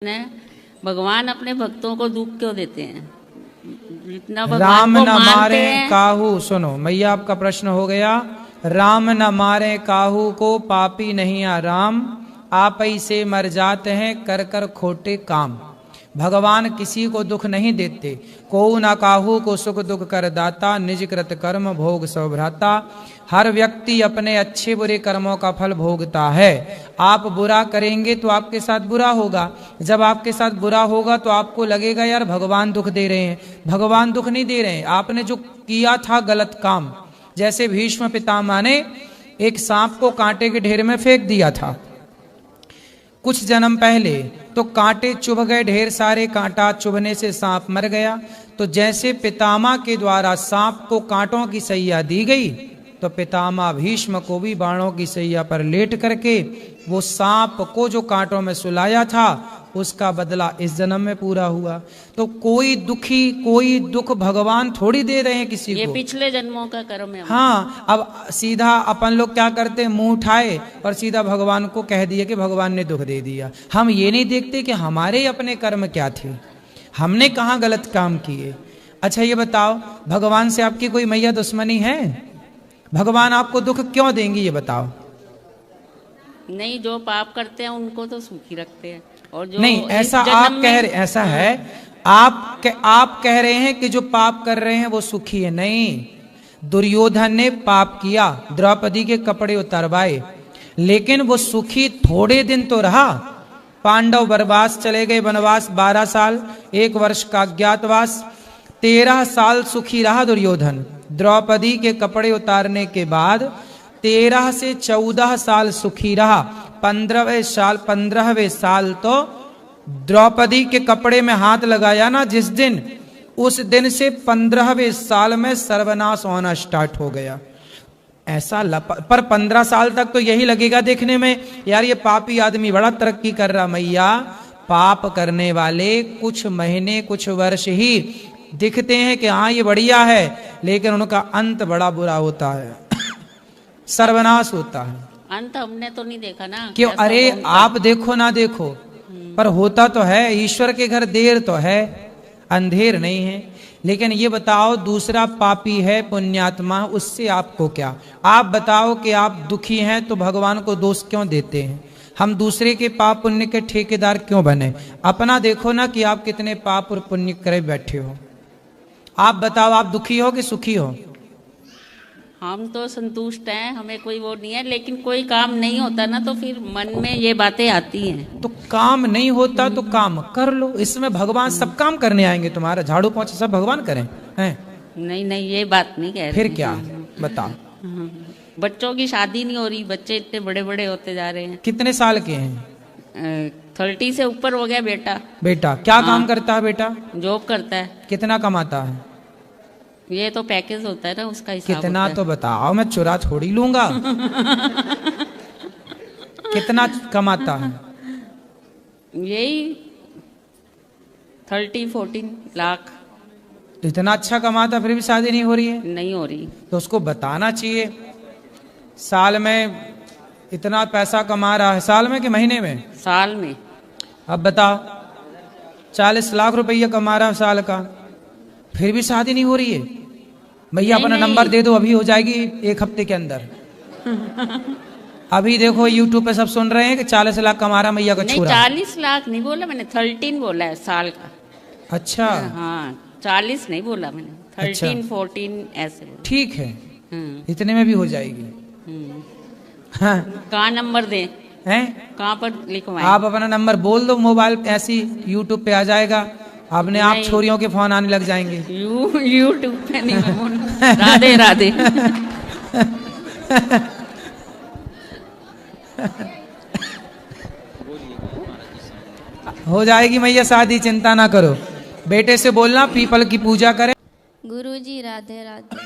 ने भगवान अपने भक्तों को दुख क्यों देते हैं? जितना राम भगवान को न मानते मारे हैं। काहू, सुनो मैया आपका प्रश्न हो गया। राम न मारे काहू को पापी नहीं आराम, आप ही से मर जाते हैं कर कर खोटे काम। भगवान किसी को दुख नहीं देते, को न काहू को सुख दुख कर दाता, निज कृत कर्म भोग सो भ्राता। हर व्यक्ति अपने अच्छे बुरे कर्मों का फल भोगता है। आप बुरा करेंगे तो आपके साथ बुरा होगा, जब आपके साथ बुरा होगा तो आपको लगेगा यार भगवान दुख दे रहे हैं। भगवान दुख नहीं दे रहे हैं, आपने जो किया था गलत काम। जैसे भीष्म पितामह ने एक सांप को कांटे के ढेर में फेंक दिया था कुछ जन्म पहले, तो कांटे चुभ गए ढेर सारे, कांटा चुभने से सांप मर गया। तो जैसे पितामह के द्वारा सांप को कांटों की सैया दी गई, तो पितामह भीष्म को भी बाणों की सैया पर लेट करके वो सांप को जो कांटों में सुलाया था उसका बदला इस जन्म में पूरा हुआ। तो कोई दुख भगवान थोड़ी दे रहे हैं किसी ये को, पिछले जन्मों का कर्म है। हाँ। अब सीधा अपन लोग क्या करते हैं, मुंह उठाए और सीधा भगवान को कह दिया कि भगवान ने दुख दे दिया। हम ये नहीं देखते कि हमारे अपने कर्म क्या थे, हमने कहाँ गलत काम किए। अच्छा ये बताओ, भगवान से आपकी कोई मैया दुश्मनी है? भगवान आपको दुख क्यों देंगी ये बताओ? नहीं, जो पाप करते हैं उनको तो सुखी रखते हैं, और जो नहीं, ऐसा आप कह रहे, ऐसा है आप कह रहे हैं कि जो पाप कर रहे हैं वो सुखी है। नहीं, दुर्योधन ने पाप किया, द्रौपदी के कपड़े उतरवाए, लेकिन वो सुखी थोड़े दिन तो रहा। पांडव वनवास चले गए, वनवास 12 साल, 1 वर्ष का अज्ञातवास, 13 साल सुखी रहा दुर्योधन। द्रौपदी के कपड़े उतारने के बाद 13 से 14 साल सुखी रहा। 15वें साल तो द्रौपदी के कपड़े में हाथ लगाया ना जिस दिन, उस दिन से 15वें साल में सर्वनाश होना स्टार्ट हो गया। ऐसा पर 15 साल तक तो यही लगेगा देखने में, यार ये पापी आदमी बड़ा तरक्की कर रहा। मैया, पाप करने वाले कुछ महीने कुछ वर्ष ही दिखते हैं कि हाँ ये बढ़िया है, लेकिन उनका अंत बड़ा बुरा होता है, सर्वनाश होता है। अंत हमने तो नहीं देखा ना क्यों? अरे आप देखो ना देखो, पर होता तो है। ईश्वर के घर देर तो है, अंधेर नहीं है। लेकिन ये बताओ, दूसरा पापी है पुण्यात्मा, उससे आपको क्या? आप बताओ कि आप दुखी हैं तो भगवान को दोष क्यों देते हैं? हम दूसरे के पाप पुण्य के ठेकेदार क्यों बने? अपना देखो ना कि आप कितने पाप और पुण्य करे बैठे हो। आप बताओ, आप दुखी हो कि सुखी हो? हम तो संतुष्ट हैं, हमें कोई वो नहीं है, लेकिन कोई काम नहीं होता ना तो फिर मन में ये बातें आती हैं। तो काम नहीं होता तो काम कर लो, इसमें भगवान सब काम करने आएंगे। तुम्हारा झाड़ू पोंछा सब भगवान करें हैं? नहीं नहीं, ये बात नहीं कह रहे। फिर क्या बताओ? बच्चों की शादी नहीं हो रही, बच्चे इतने बड़े बड़े होते जा रहे हैं। कितने साल के हैं? 30 से ऊपर हो गया बेटा। बेटा क्या काम करता है? बेटा जॉब करता है। कितना कमाता है? ये तो पैकेज होता है ना, उसका हिसाब कितना होता तो बताओ, मैं चुरा थोड़ी लूंगा। कितना कमाता है? यही 30-14 लाख। तो इतना अच्छा कमाता फिर भी शादी नहीं हो रही है? नहीं हो रही। तो उसको बताना चाहिए, साल में इतना पैसा कमा रहा है। साल में कि महीने में? साल में। अब बताओ, 40 लाख रुपया कमा रहा है साल का, फिर भी शादी नहीं हो रही है। भैया अपना नंबर दे दो, अभी हो जाएगी 1 हफ्ते के अंदर। अभी देखो यूट्यूब पे सब सुन रहे हैं कि 40 लाख कमा रहा मैया का छोरा। 40 लाख नहीं बोला मैंने, 13 बोला है साल का। अच्छा हाँ, 40 नहीं बोला मैंने, 13-14 ऐसे बोला। ठीक है, इतने में भी हो जाएगी। हाँ। कहाँ नंबर दें? हैं? कहाँ पर लिखवाएं? आप अपना नंबर बोल दो, मोबाइल ऐसी यूट्यूब पे आ जाएगा, अपने आप छोरियों के फोन आने लग जाएंगे। यूट्यूब पे नहीं। राधे राधे। हो जाएगी मैया शादी, चिंता ना करो। बेटे से बोलना पीपल की पूजा करें। गुरुजी राधे राधे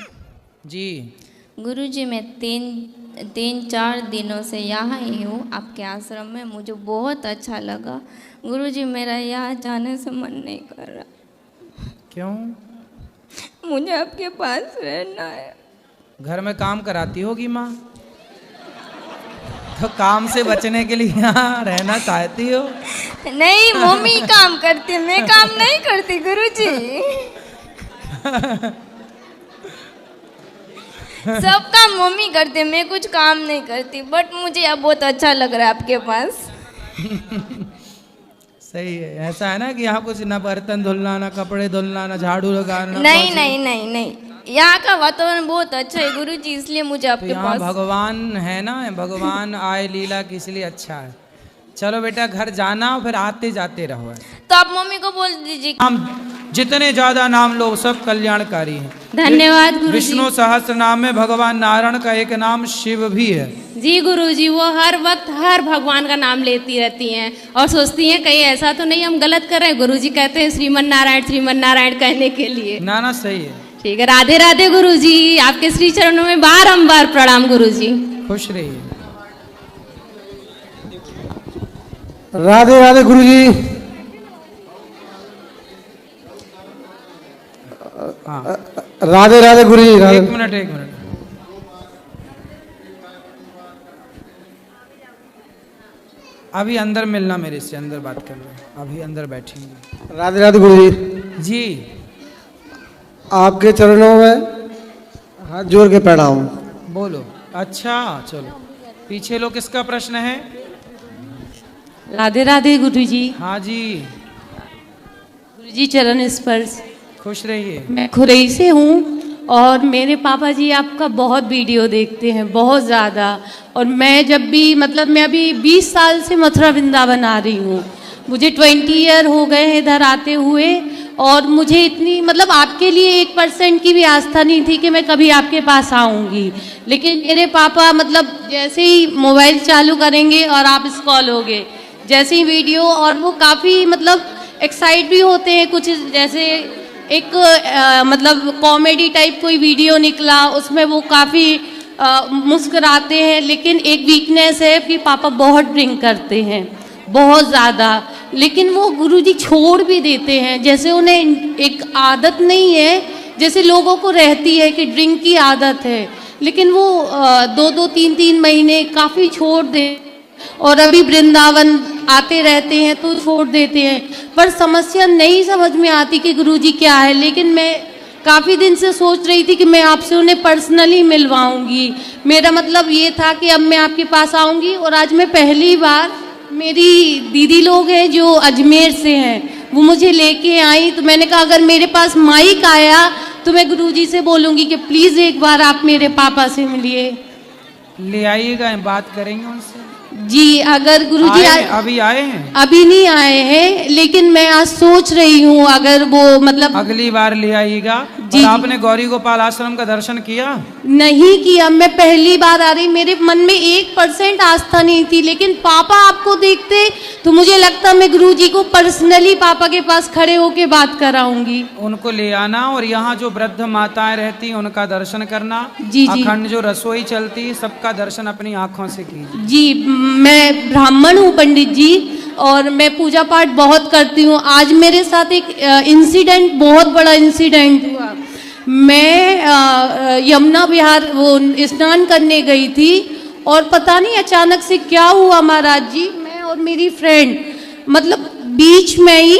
जी। गुरुजी, मैं 3-4 दिनों से यहाँ ही हूँ आपके आश्रम में। मुझे बहुत अच्छा लगा गुरुजी, मेरा यहाँ जाने से मन नहीं कर रहा। क्यों? मुझे आपके पास रहना है। घर में काम कराती होगी माँ? तो काम से बचने के लिए यहाँ रहना चाहती हो? नहीं, मम्मी काम करती है, मैं काम नहीं करती गुरुजी। सब काम मम्मी करते हैं, मैं कुछ काम नहीं करती। बट मुझे अब बहुत अच्छा लग रहा है आपके पास। सही है। ऐसा है ना कि यहाँ कुछ ना बर्तन धुलना, ना कपड़े धुलना, ना झाड़ू लगाना। नहीं नहीं नहीं नहीं, यहाँ का वातावरण बहुत अच्छा है गुरुजी, इसलिए मुझे तो आपके यहाँ पास। भगवान है ना, भगवान आए लीला की, इसलिए अच्छा है। चलो बेटा घर जाना, फिर आते जाते रहो। तो आप मम्मी को बोल दीजिए। हम जितने ज्यादा नाम लो सब कल्याणकारी हैं। धन्यवाद गुरुजी। विष्णु सहस्त्र नाम में भगवान नारायण का एक नाम शिव भी है। जी गुरुजी, वो हर वक्त हर भगवान का नाम लेती रहती हैं और सोचती हैं कहीं ऐसा तो नहीं हम गलत कर रहे हैं। गुरुजी कहते हैं श्रीमन नारायण कहने के लिए। ना ना सही है। ठीक है, राधे राधे गुरुजी, आपके श्री चरणों में बारंबार प्रणाम गुरुजी। खुश रहिए। राधे राधे गुरुजी। हाँ राधे राधे गुरुजी। एक मिनट। अभी अंदर मिलना मेरे से, अंदर बात करना, अभी अंदर बैठेंगे। राधे राधे गुरुजी। जी आपके चरणों में हाथ जोड़ के प्रणाम। बोलो। अच्छा चलो पीछे लो, किसका प्रश्न है? राधे राधे गुरुजी। हाँ जी, गुरुजी चरण स्पर्श। खुश रहिए। मैं खुरई से हूँ और मेरे पापा जी आपका बहुत वीडियो देखते हैं, बहुत ज़्यादा। और मैं जब भी मतलब मैं अभी 20 साल से मथुरा वृंदावन आ रही हूँ, मुझे 20 ईयर हो गए हैं इधर आते हुए। और मुझे इतनी मतलब आपके लिए 1% की भी आस्था नहीं थी कि मैं कभी आपके पास आऊँगी। लेकिन मेरे पापा मतलब जैसे ही मोबाइल चालू करेंगे और आप स्क्रॉल होगे, जैसे ही वीडियो, और वो काफ़ी मतलब एक्साइट भी होते हैं। कुछ जैसे एक मतलब कॉमेडी टाइप कोई वीडियो निकला, उसमें वो काफ़ी मुस्कुराते हैं। लेकिन एक वीकनेस है कि पापा बहुत ड्रिंक करते हैं, बहुत ज़्यादा। लेकिन वो गुरुजी छोड़ भी देते हैं, जैसे उन्हें एक आदत नहीं है जैसे लोगों को रहती है कि ड्रिंक की आदत है। लेकिन वो 2-2, 3-3 महीने काफ़ी छोड़ दे, और अभी वृंदावन आते रहते हैं तो छोड़ देते हैं। पर समस्या नहीं समझ में आती कि गुरुजी क्या है। लेकिन मैं काफ़ी दिन से सोच रही थी कि मैं आपसे उन्हें पर्सनली मिलवाऊंगी। मेरा मतलब ये था कि अब मैं आपके पास आऊंगी। और आज मैं पहली बार, मेरी दीदी लोग हैं जो अजमेर से हैं, वो मुझे लेके आई। तो मैंने कहा अगर मेरे पास माइक आया तो मैं गुरुजी से बोलूँगी कि प्लीज़ एक बार आप मेरे पापा से मिलिए। ले आइएगा, बात करेंगे उनसे। जी अगर गुरुजी अभी आए हैं? अभी नहीं आए हैं, लेकिन मैं आज सोच रही हूँ अगर वो मतलब अगली बार ले आइएगा। जी, और आपने गौरी गोपाल आश्रम का दर्शन किया? नहीं किया, मैं पहली बार आ रही। मेरे मन में 1% आस्था नहीं थी। लेकिन पापा आपको देखते तो मुझे लगता मैं गुरुजी को पर्सनली पापा के पास खड़े होके बात कराऊंगी। उनको ले आना, और यहाँ जो वृद्ध माताएं रहती हैं उनका दर्शन करना। जी जी अखंड जो रसोई चलती है सबका दर्शन अपनी आंखों से कीजिए। जी, मैं ब्राह्मण हूँ पंडित जी, और मैं पूजा पाठ बहुत करती हूँ। आज मेरे साथ एक इंसिडेंट, बहुत बड़ा इंसिडेंट हुआ। मैं यमुना विहार वो स्नान करने गई थी, और पता नहीं अचानक से क्या हुआ महाराज जी, मैं और मेरी फ्रेंड मतलब बीच में ही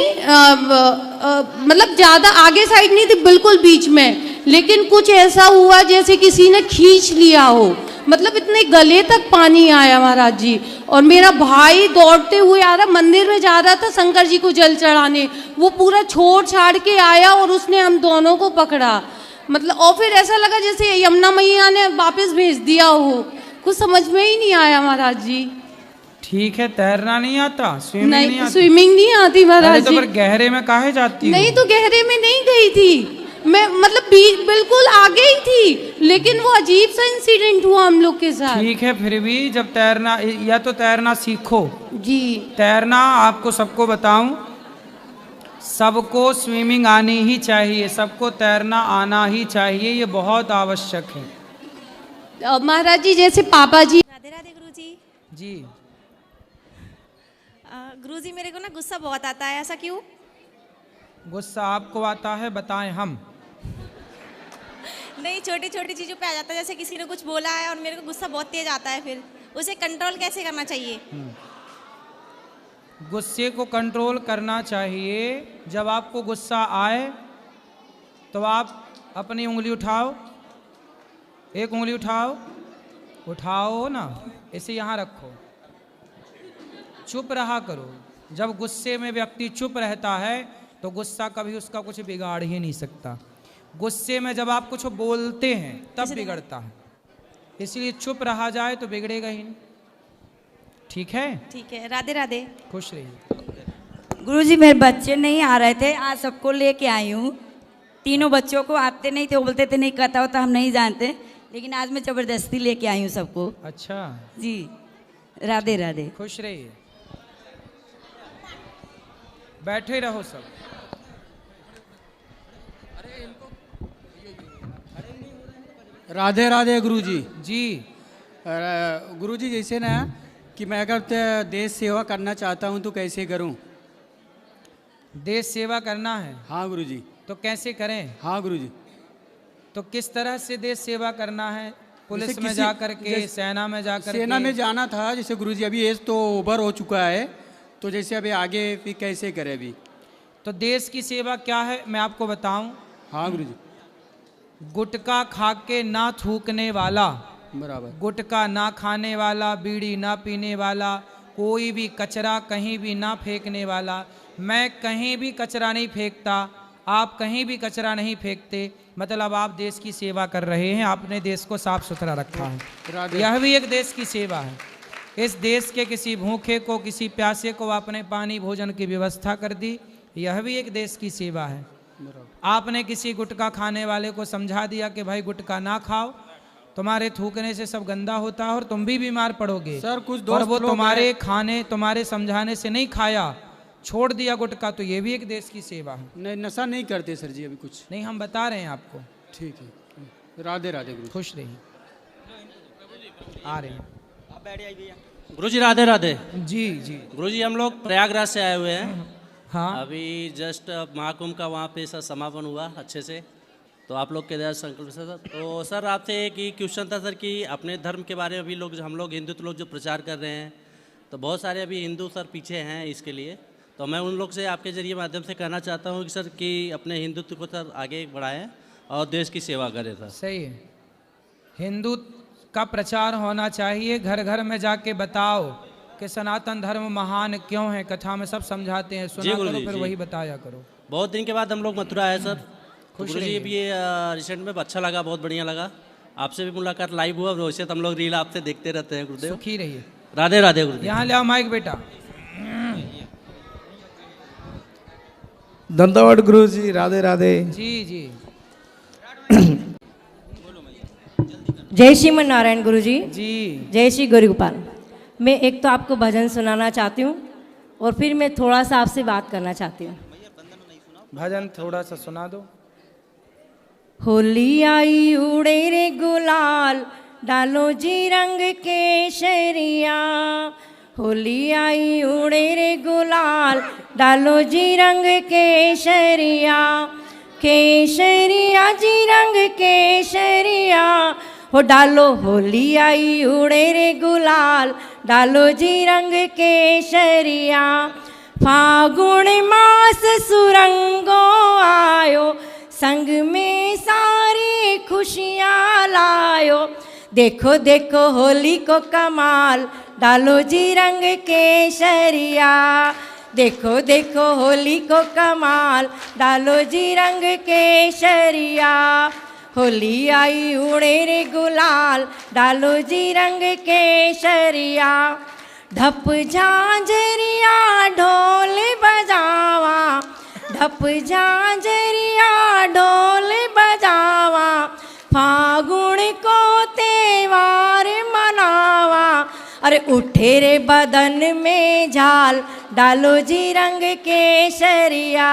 मतलब ज़्यादा आगे साइड नहीं थी, बिल्कुल बीच में। लेकिन कुछ ऐसा हुआ जैसे किसी ने खींच लिया हो, मतलब इतने गले तक पानी आया महाराज जी। और मेरा भाई दौड़ते हुए आ रहा, मंदिर में जा रहा था शंकर जी को जल चढ़ाने, वो पूरा छोड़ छाड़ के आया और उसने हम दोनों को पकड़ा। मतलब और फिर ऐसा लगा जैसे यमुना मैया ने वापस भेज दिया हो, कुछ समझ में ही नहीं आया महाराज जी। ठीक है, तैरना नहीं आता? स्विमिंग नहीं आती? स्विमिंग नहीं आती महाराज तो जी। पर गहरे में काहे जाती नहीं हो? तो गहरे में नहीं गई थी मैं, मतलब बिल्कुल आगे ही थी। लेकिन वो अजीब सा इंसिडेंट हुआ हम लोग के साथ। ठीक है, फिर भी जब तैरना, या तो तैरना सीखो जी। तैरना आपको सबको बताऊं, सबको स्विमिंग आनी ही चाहिए, सबको तैरना आना ही चाहिए, ये बहुत आवश्यक है। महाराज जी जैसे पापा जी। राधे राधे गुरुजी। जी गुरुजी मेरे को ना गुस्सा बहुत आता है, ऐसा क्यों? गुस्सा आपको आता है, बताएं हम? नहीं, छोटी छोटी चीज़ों पे आ जाता है। जैसे किसी ने कुछ बोला है और मेरे को गुस्सा बहुत तेज आता है, फिर उसे कंट्रोल कैसे करना चाहिए? गुस्से को कंट्रोल करना चाहिए। जब आपको गुस्सा आए तो आप अपनी उंगली उठाओ, एक उंगली उठाओ, उठाओ ना, इसे यहाँ रखो, चुप रहा करो। जब गुस्से में व्यक्ति चुप रहता है तो गुस्सा कभी उसका कुछ बिगाड़ ही नहीं सकता। गुस्से में जब आप कुछ बोलते हैं तब बिगड़ता है, इसलिए चुप रहा जाए तो बिगड़ेगा ही नहीं। ठीक है? ठीक है, राधे राधे। खुश रहिए। गुरुजी मेरे बच्चे नहीं आ रहे थे, आज सबको लेके आई हूँ। तीनों बच्चों को आते नहीं थे, वो बोलते थे नहीं कहता हो तो हम नहीं जानते, लेकिन आज मैं जबरदस्ती लेके आई हूँ सबको। अच्छा जी, राधे राधे। खुश रहिए, बैठे रहो सब। राधे राधे गुरुजी। जी गुरुजी जैसे ना कि मैं अगर देश सेवा करना चाहता हूँ तो कैसे करूँ? देश सेवा करना है हाँ गुरुजी। तो कैसे करें? हाँ गुरुजी। तो किस तरह से देश सेवा करना है? पुलिस जैसे में किसी- जाकर के, जैसे- सेना में जाकर सेना के? में जाना था जैसे गुरुजी, अभी एज तो ओवर हो चुका है, तो जैसे अभी आगे फिर कैसे करें अभी? तो देश की सेवा क्या है मैं आपको बताऊं। हाँ गुरुजी। गुटखा खा के ना थूकने वाला, बराबर। गुटखा ना खाने वाला, बीड़ी ना पीने वाला, कोई भी कचरा कहीं भी ना फेंकने वाला। मैं कहीं भी कचरा नहीं फेंकता, आप कहीं भी कचरा नहीं फेंकते, मतलब आप देश की सेवा कर रहे हैं, आपने देश को साफ सुथरा रखा है। राधे। यह भी एक देश की सेवा है। इस देश के किसी भूखे को, किसी प्यासे को आपने पानी भोजन की व्यवस्था कर दी, यह भी एक देश की सेवा है। आपने किसी गुटखा खाने वाले को समझा दिया कि भाई गुटखा ना खाओ, तुम्हारे थूकने से सब गंदा होता है और तुम भी बीमार पड़ोगे। सर कुछ और दोस्त वो लोग तुम्हारे हैं- खाने, तुम्हारे समझाने से नहीं खाया, छोड़ दिया गुटखा, तो ये भी एक देश की सेवा है। नहीं, नशा नहीं करते सर जी अभी कुछ। नहीं, हम बता रहे हैं आपको। ठीक है, राधे राधे गुरु। खुश रहिए, आ रहे हैं। गुरुजी राधे राधे। जी जी। गुरुजी हम लोग प्रयागराज से आए हुए हैं। हाँ, अभी जस्ट महाकुंभ का वहाँ पे सर समापन हुआ अच्छे से, तो आप लोग के दया संकल्प से सर। तो सर आपसे एक ही क्वेश्चन था सर कि अपने धर्म के बारे में अभी लोग, हम लोग हिंदुत्व लोग जो प्रचार कर रहे हैं, तो बहुत सारे अभी हिंदू सर पीछे हैं इसके लिए, तो मैं उन लोग से आपके जरिए माध्यम से कहना चाहता हूँ कि सर कि अपने हिंदुत्व को सर आगे बढ़ाएं और देश की सेवा करें सर। सही है। हिंदू का प्रचार होना चाहिए, घर घर में जाके बताओ कि सनातन धर्म महान क्यों है, कथा में सब समझाते हैं, जी सुना गुरुजी, करो, फिर जी। वही बताया करो। बहुत दिन के बाद हम लोग मथुरा आए सर। खुश गुरुजी रहिए। अभी ये रिसेंट में अच्छा लगा, बहुत बढ़िया लगा, आपसे भी मुलाकात लाइव हुआ, वैसे तो हम लोग रील आपसे देखते रहते हैं गुरुदेव। सुखी रहिए। राधे राधे गुरुदेव। यहाँ ले आओ माइक बेटा। दंतावट गुरुजी, राधे राधे। जी जी। जय श्रीमन नारायण गुरुजी। जी जय श्री गौरी गोपाल। मैं एक तो आपको भजन सुनाना चाहती हूँ और फिर मैं थोड़ा सा आपसे बात करना चाहती हूँ। भजन थोड़ा सा सुना दो। होली आई उड़े रे गुलाल, डालो जी रंग केसरिया। होली आई उड़े रे गुलाल, डालो जी रंग केसरिया। केसरिया जी रंग केसरिया, हो डालो होली आई उड़े रे गुलाल, डालो जी रंग केसरिया। फागुन मास सुरंगो आयो, संग में सारी खुशियाँ लायो। देखो देखो होली को कमाल, डालो जी रंग केसरिया। देखो देखो होली को कमाल, डालो जी रंग केसरिया। होली आई उड़े रे गुलाल, डालो जी रंग केसरिया। ढप झांझरिया ढोल बजावा, ढप झांझरिया ढोल बजावा। फागुन को त्योहार मनावा, अरे उठे रे बदन में झाल, डालो जी रंग केसरिया।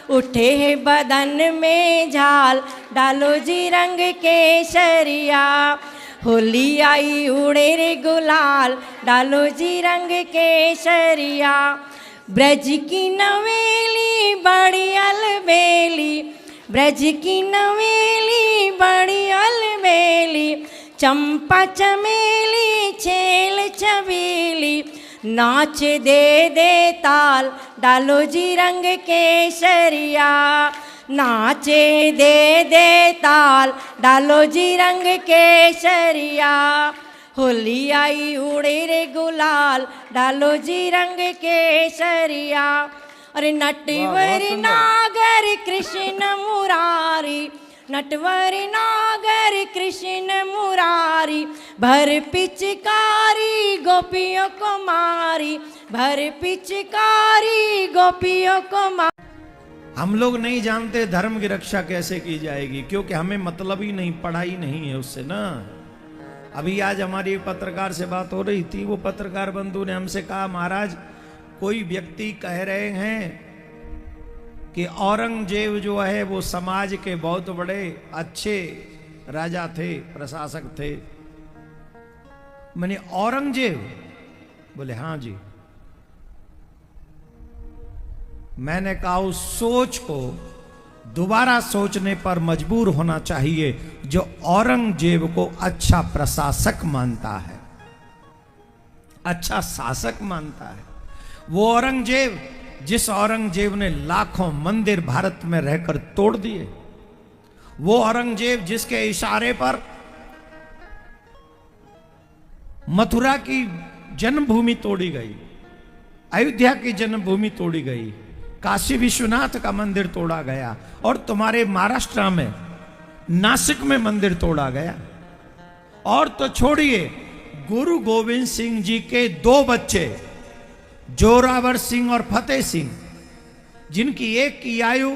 उठे है बदन में झाल, डालो जी रंग केसरिया। होली आई उड़े रे गुलाल, डालो जी रंग केसरिया। ब्रज की नवेली बड़ी अलबेली, ब्रज की नवेली बड़ी अलबेली। चंपा चमेली छेल छबीली, नाच दे दे ताल डालो जी रंग केसरिया, नाचे दे दे ताल डालो जी रंग केसरिया, होली आई उड़े रे गुलाल डालो जी रंग केसरिया। अरे नटवर नागर कृष्ण मुरारी, नटवर नागर कृष्ण मुरारी, भर पिचकारी गोपियों को मारी, भर पिचकारी गोपियों को मारी। हम लोग नहीं जानते धर्म की रक्षा कैसे की जाएगी, क्योंकि हमें मतलब ही नहीं, पढ़ाई नहीं है उससे ना। अभी आज हमारी एक पत्रकार से बात हो रही थी, वो पत्रकार बंधु ने हमसे कहा, महाराज कोई व्यक्ति कह रहे हैं कि औरंगजेब जो है वो समाज के बहुत बड़े अच्छे राजा थे, प्रशासक थे। मैंने औरंगजेब? बोले हाँ जी। मैंने कहा उस सोच को दोबारा सोचने पर मजबूर होना चाहिए जो औरंगजेब को अच्छा प्रशासक मानता है, अच्छा शासक मानता है। वो औरंगजेब, जिस औरंगजेब ने लाखों मंदिर भारत में रहकर तोड़ दिए, वो औरंगजेब जिसके इशारे पर मथुरा की जन्मभूमि तोड़ी गई, अयोध्या की जन्मभूमि तोड़ी गई, काशी विश्वनाथ का मंदिर तोड़ा गया, और तुम्हारे महाराष्ट्र में नासिक में मंदिर तोड़ा गया। और तो छोड़िए, गुरु गोविंद सिंह जी के 2 बच्चे जोरावर सिंह और फतेह सिंह, जिनकी एक की आयु